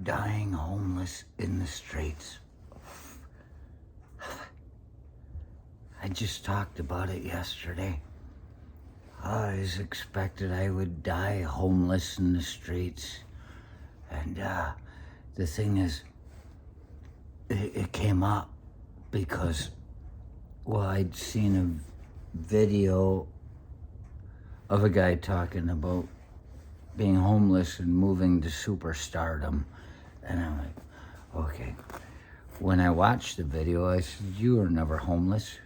dying homeless in the streets. I just talked about it yesterday. I always expected I would die homeless in the streets. And the thing is, it came up because, well, I'd seen a video of a guy talking about being homeless and moving to superstardom. And I'm like, okay. When I watched the video, I said, you were never homeless.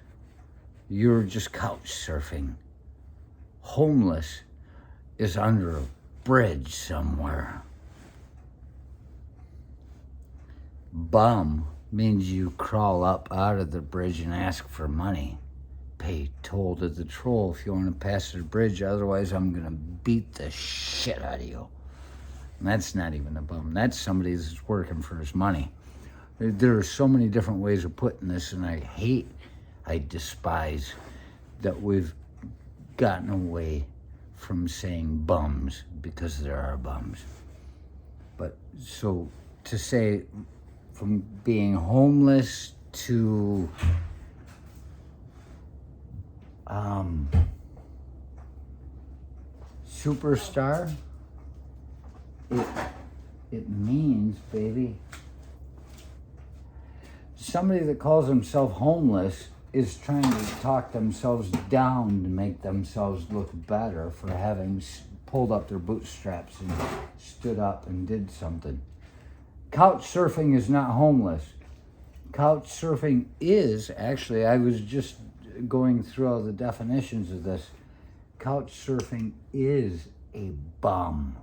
You were just couch surfing. Homeless is under a bridge somewhere. Bum means you crawl up out of the bridge and ask for money. Pay toll to the troll if you want to pass the bridge, otherwise I'm gonna beat the shit out of you. And that's not even a bum. That's somebody that's working for his money. There are so many different ways of putting this, and I despise that we've gotten away from saying bums, because there are bums. But so to say from being homeless to superstar, it means, baby, somebody that calls himself homeless is trying to talk themselves down to make themselves look better for having pulled up their bootstraps and stood up and did something. Couch surfing is not homeless. Couch surfing is, actually, I was just going through all the definitions of this. Couch surfing is a bum.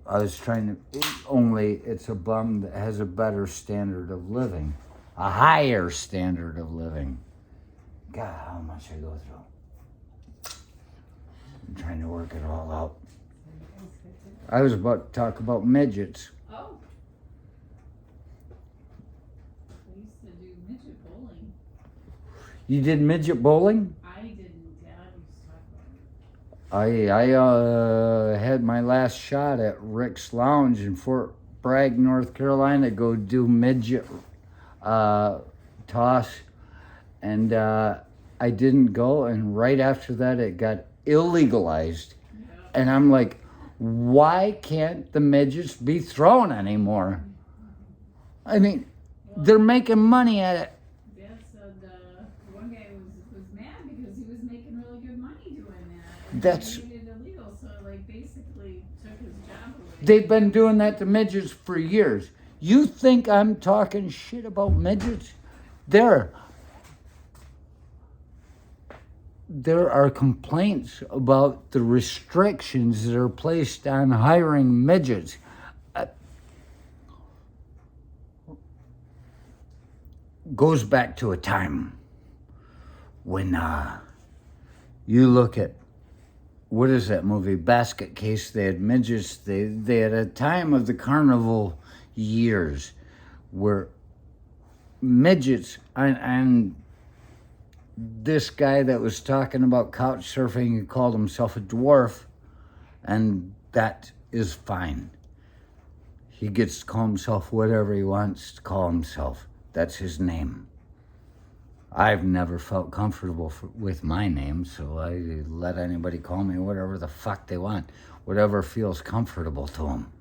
I was trying to, only it's a bum that has a better standard of living, a higher standard of living. God, how much I go through. I'm trying to work it all out. I was about to talk about midgets. Oh. I used to do midget bowling. You did midget bowling? I didn't. Dad used to talk about it. I had my last shot at Rick's Lounge in Fort Bragg, North Carolina, go do midget toss, and I didn't go, and right after that it got illegalized. Yeah. And I'm like, why can't the midgets be thrown anymore? I mean, they're making money at it. Dad said one guy was mad because he was making really good money doing that. That's... He made it illegal, so basically took his job away. They've been doing that to midgets for years. You think I'm talking shit about midgets? There are complaints about the restrictions that are placed on hiring midgets. Goes back to a time when you look at, what is that movie, Basket Case? They had midgets. They had a time of the carnival years where midgets, and this guy that was talking about couch surfing, he called himself a dwarf, and that is fine. He gets to call himself whatever he wants to call himself. That's his name. I've never felt comfortable with my name, so I let anybody call me whatever the fuck they want, whatever feels comfortable to them.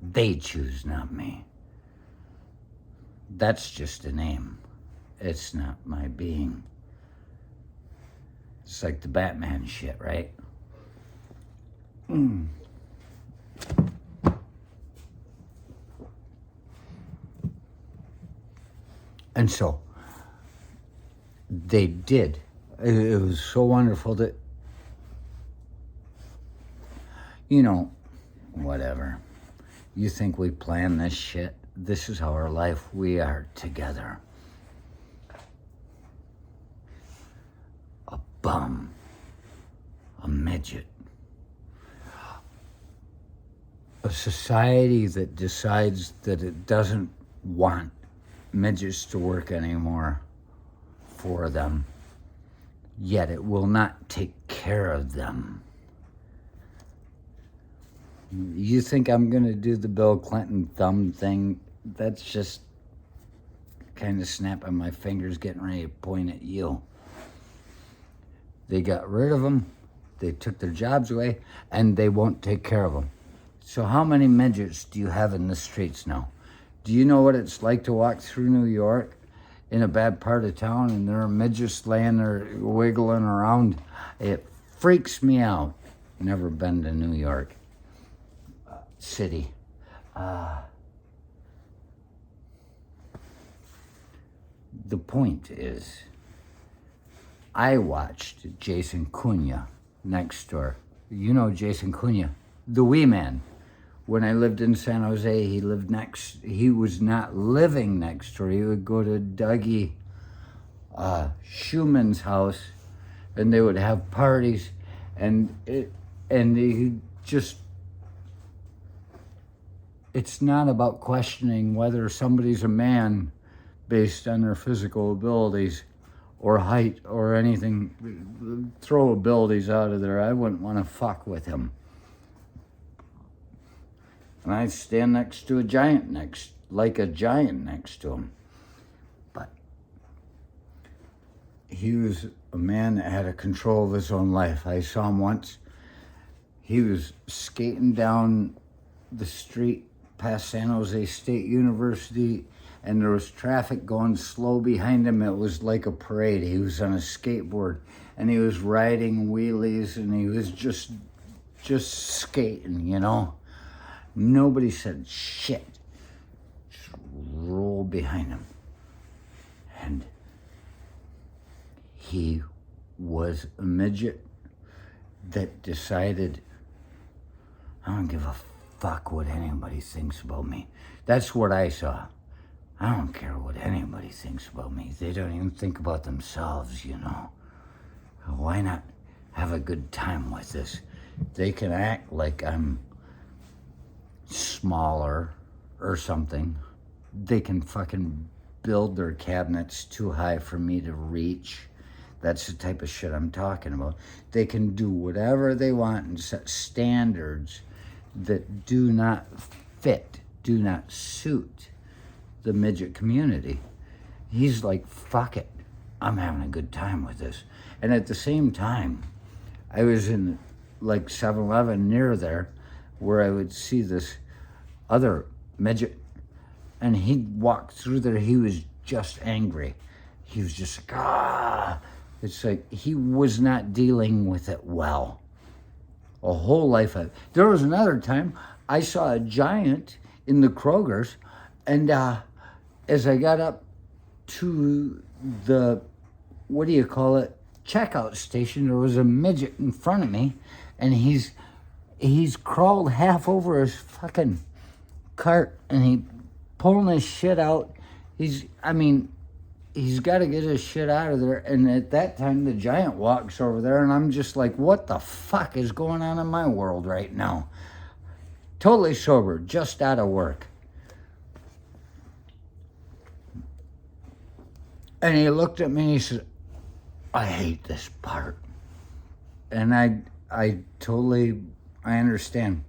They choose, not me. That's just a name. It's not my being. It's like the Batman shit, right? And so, they did. It was so wonderful that, whatever. You think we plan this shit? This is our life. We are together. A bum. A midget. A society that decides that it doesn't want midgets to work anymore for them, yet it will not take care of them. You think I'm going to do the Bill Clinton thumb thing? That's just kind of snapping my fingers, getting ready to point at you. They got rid of them. They took their jobs away, and they won't take care of them. So how many midgets do you have in the streets now? Do you know what it's like to walk through New York in a bad part of town and there are midgets laying there wiggling around? It freaks me out. Never been to New York City. The point is, I watched Jason Cunha next door. You know Jason Cunha, the wee man. When I lived in San Jose, he was not living next door. He would go to Dougie Schumann's house, and they would have parties, and he just, it's not about questioning whether somebody's a man based on their physical abilities or height or anything. Throw abilities out of there. I wouldn't want to fuck with him. And I'd stand next to a giant next to him. But he was a man that had a control of his own life. I saw him once. He was skating down the street past San Jose State University, and there was traffic going slow behind him. It was like a parade. He was on a skateboard, and he was riding wheelies, and he was just skating, you know. Nobody said shit. Just rolled behind him. And he was a midget that decided, I don't give a fuck what anybody thinks about me. That's what I saw. I don't care what anybody thinks about me. They don't even think about themselves, you know. Why not have a good time with this? They can act like I'm smaller or something. They can fucking build their cabinets too high for me to reach. That's the type of shit I'm talking about. They can do whatever they want and set standards that do not fit, do not suit the midget community. He's like, fuck it, I'm having a good time with this. And at the same time, I was in like 7-Eleven near there where I would see this other midget, and he'd walk through there. He was just angry. He was just like, ah. It's like he was not dealing with it well. A whole life. There was another time I saw a giant in the Kroger's, and as I got up to the, what do you call it, checkout station, there was a midget in front of me, and he's crawled half over his fucking cart, and he pulling his shit out. He's got to get his shit out of there. And at that time, the giant walks over there, and I'm just like, what the fuck is going on in my world right now? Totally sober, just out of work. And he looked at me and he said, I hate this part. And I totally understand.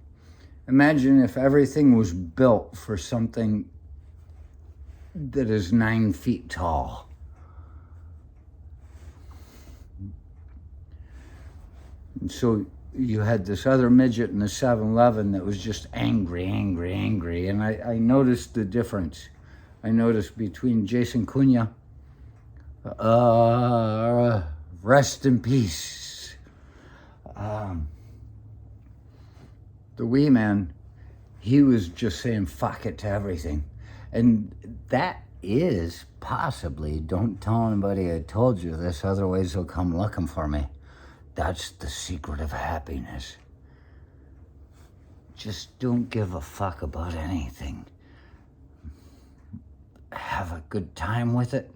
Imagine if everything was built for something that is 9 feet tall. And so you had this other midget in the 7-Eleven that was just angry. And I noticed the difference. I noticed between Jason Cunha, rest in peace. The wee man, he was just saying fuck it to everything. And that is possibly, don't tell anybody I told you this, otherwise they'll come looking for me. That's the secret of happiness. Just don't give a fuck about anything. Have a good time with it.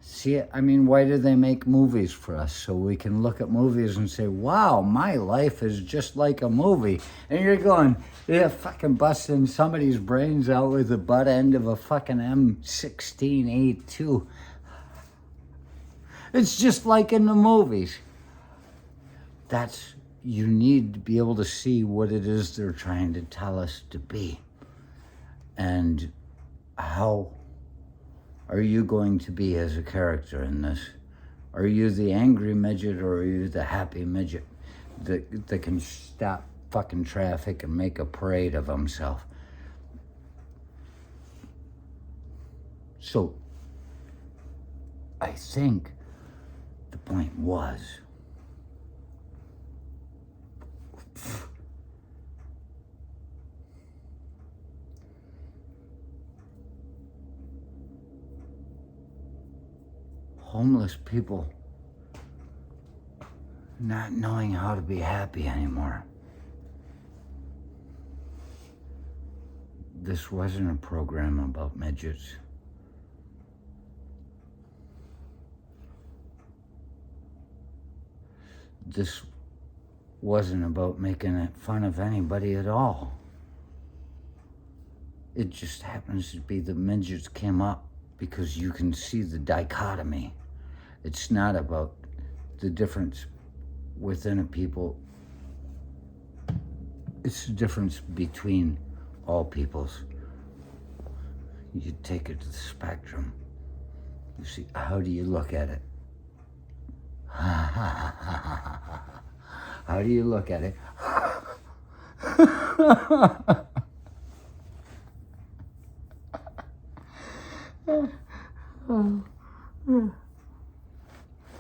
See, I mean, why do they make movies for us? So we can look at movies and say, wow, my life is just like a movie. And you're going, yeah, fucking busting somebody's brains out with the butt end of a fucking M16A2. It's just like in the movies. That's you need to be able to see what it is they're trying to tell us to be. And how are you going to be as a character in this? Are you the angry midget, or are you the happy midget that can stop fucking traffic and make a parade of himself? So I think the point was, homeless people not knowing how to be happy anymore. This wasn't a program about midgets. This wasn't about making fun of anybody at all. It just happens to be the midgets came up because you can see the dichotomy. It's not about the difference within a people. It's the difference between all peoples. You take it to the spectrum. You see, how do you look at it? How do you look at it?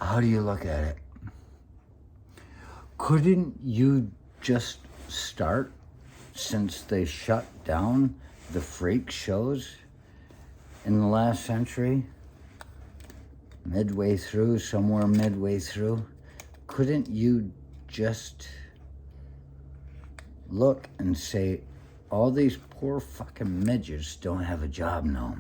How do you look at it? Couldn't you just start, since they shut down the freak shows in the last century? Somewhere midway through, couldn't you just look and say, all these poor fucking midgets don't have a job now?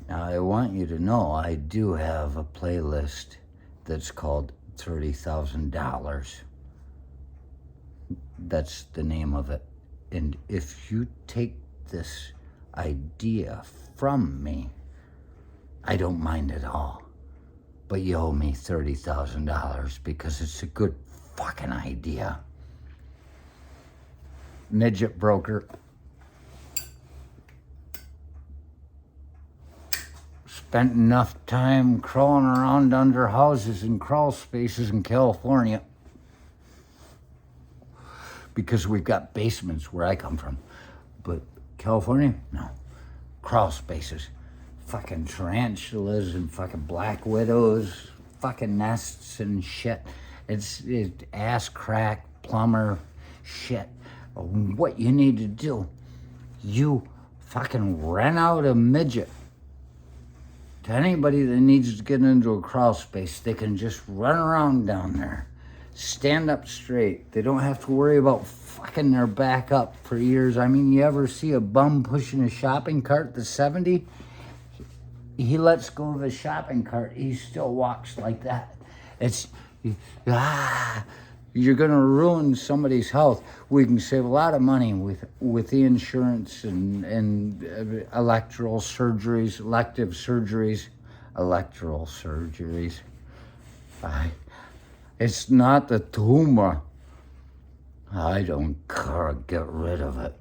Now, I want you to know I do have a playlist that's called $30,000. That's the name of it. And if you take this idea from me, I don't mind at all. But you owe me $30,000 because it's a good fucking idea. Midget broker. Spent enough time crawling around under houses and crawl spaces in California, because we've got basements where I come from. But California, no. Crawl spaces. Fucking tarantulas and fucking black widows, fucking nests and shit. It's ass crack, plumber shit. What you need to do, you fucking rent out a midget to anybody that needs to get into a crawl space. They can just run around down there, stand up straight. They don't have to worry about fucking their back up for years. I mean, you ever see a bum pushing a shopping cart that's 70? He lets go of his shopping cart, he still walks like that. You're gonna ruin somebody's health. We can save a lot of money with the insurance and elective surgeries. It's not the tumor. I don't care, get rid of it.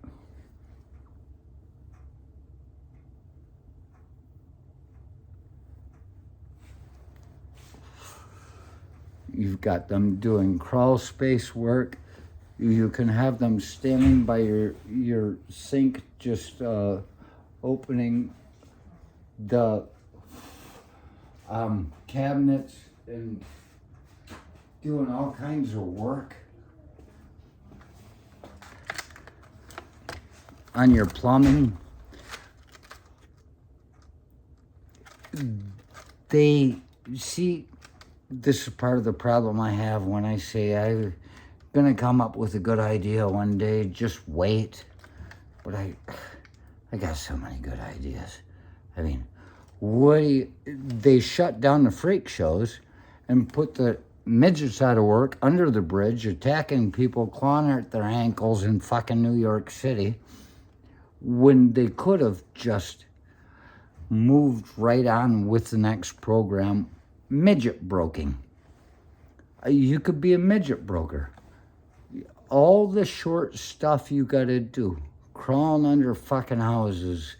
You've got them doing crawl space work. You can have them standing by your sink, just opening the cabinets and doing all kinds of work on your plumbing. This is part of the problem I have when I say I'm gonna come up with a good idea one day. Just wait. But I got so many good ideas. I mean, they shut down the freak shows and put the midgets out of work under the bridge, attacking people, clawing at their ankles in fucking New York City, when they could have just moved right on with the next program. Midget broking. You could be a midget broker. All the short stuff you gotta do. Crawling under fucking houses.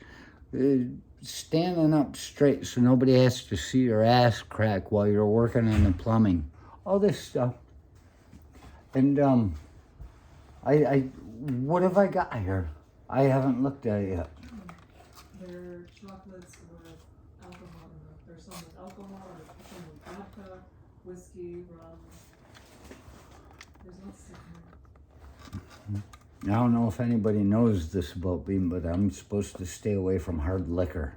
Standing up straight so nobody has to see your ass crack while you're working on the plumbing. All this stuff. And, what have I got here? I haven't looked at it yet. They're chocolates with alcohol in them. There's some with alcohol, there's some with vodka, whiskey, rum. There's lots in here. I don't know if anybody knows this about me, but I'm supposed to stay away from hard liquor.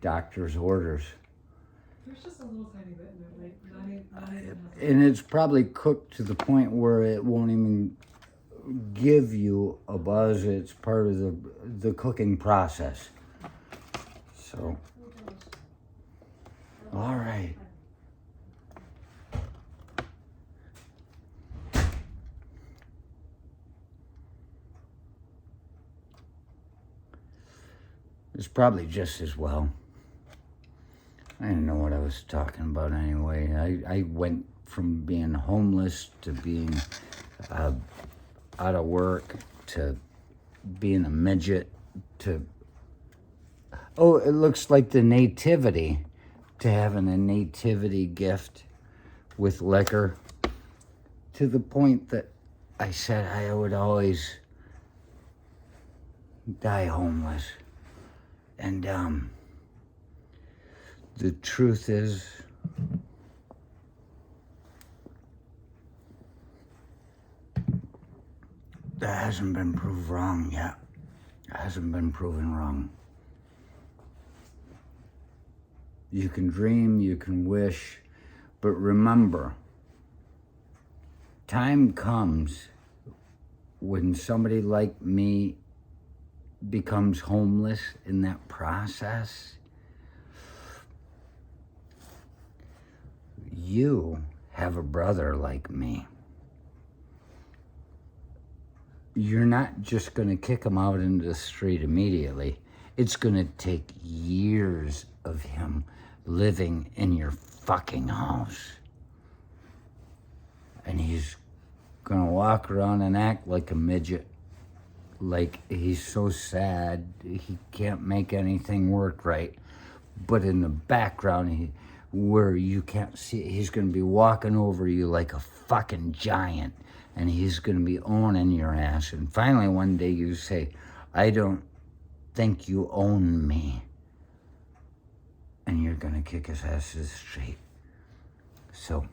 Doctor's orders. There's just a little tiny bit in it, like not even And it's probably cooked to the point where it won't even give you a buzz. It's part of the cooking process. So, all right. It's probably just as well. I didn't know what I was talking about anyway. I went from being homeless to being out of work to being a midget to... Oh, it looks like the nativity, to having a nativity gift with liquor, to the point that I said I would always die homeless. And the truth is, that hasn't been proved wrong yet. It hasn't been proven wrong. You can dream, you can wish, but remember, time comes when somebody like me becomes homeless in that process. You have a brother like me. You're not just going to kick him out into the street immediately. It's going to take years of him living in your fucking house. And he's going to walk around and act like a midget. Like he's so sad he can't make anything work right. But in the background, where you can't see, he's going to be walking over you like a fucking giant. And he's going to be owning your ass. And finally one day you say, I don't think you own me. And you're going to kick his ass to the street. So,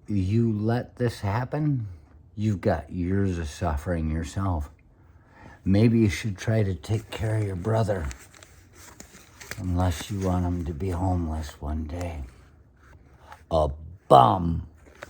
you let this happen, you've got years of suffering yourself. Maybe you should try to take care of your brother. Unless you want him to be homeless one day. A bum.